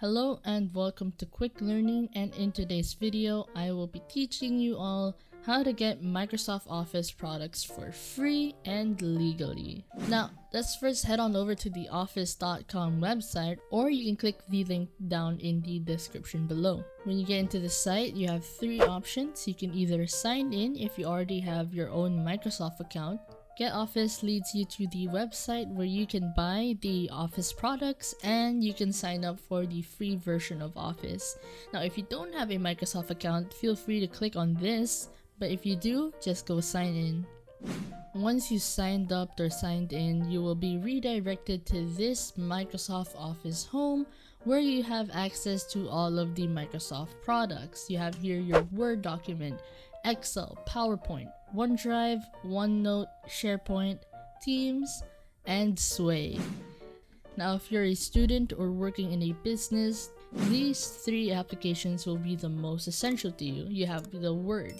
Hello and welcome to Quick Learning, and in today's video I will be teaching you all how to get Microsoft Office products for free and legally. Now let's first head on over to the office.com website, or you can click the link down in the description below. When you get into the site, you have three options. You can either sign in if you already have your own Microsoft account. Get Office leads you to the website where you can buy the Office products and you can sign up for the free version of Office. Now, if you don't have a Microsoft account, feel free to click on this, but if you do, just go sign in. Once you signed up or signed in, you will be redirected to this Microsoft Office home where you have access to all of the Microsoft products. You have here your Word document, Excel, PowerPoint, OneDrive, OneNote, SharePoint, Teams, and Sway. Now, if you're a student or working in a business, these three applications will be the most essential to you. You have the Word,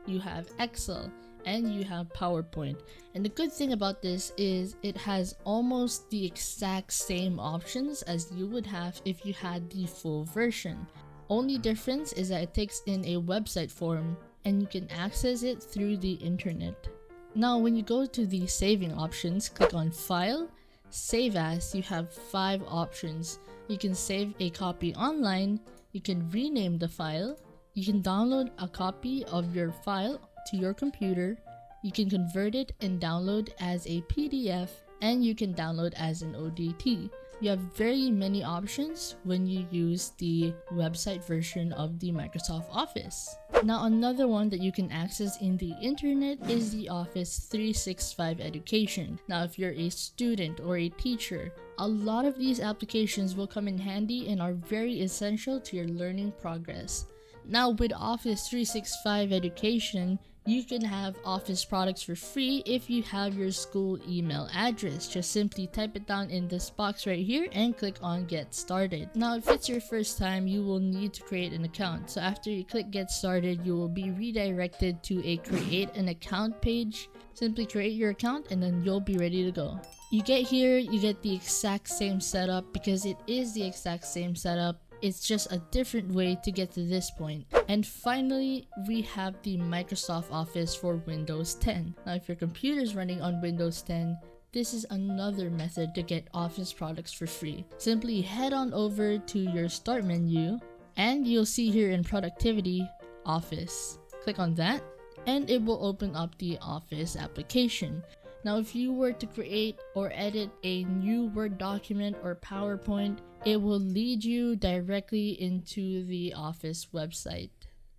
you have Excel, and you have PowerPoint. And the good thing about this is it has almost the exact same options as you would have if you had the full version. Only difference is that it takes in a website form and you can access it through the internet. Now, when you go to the saving options, click on File, Save As. You have 5 options. You can save a copy online, you can rename the file, you can download a copy of your file to your computer, you can convert it and download as a PDF, and you can download as an ODT. You have very many options when you use the website version of the Microsoft Office. Now, another one that you can access in the internet is the Office 365 Education. Now, if you're a student or a teacher, a lot of these applications will come in handy and are very essential to your learning progress. Now, with Office 365 Education, you can have Office products for free if you have your school email address. Just simply type it down in this box right here and click on Get Started. Now, if it's your first time, you will need to create an account. So after you click Get Started, you will be redirected to a Create an Account page. Simply create your account and then you'll be ready to go. You get here, you get the exact same setup because it is the exact same setup. It's just a different way to get to this point. And finally, we have the Microsoft Office for Windows 10. Now, if your computer is running on Windows 10, this is another method to get Office products for free. Simply head on over to your Start menu and you'll see here in Productivity, Office. Click on that and it will open up the Office application. Now, if you were to create or edit a new Word document or PowerPoint, it will lead you directly into the Office website.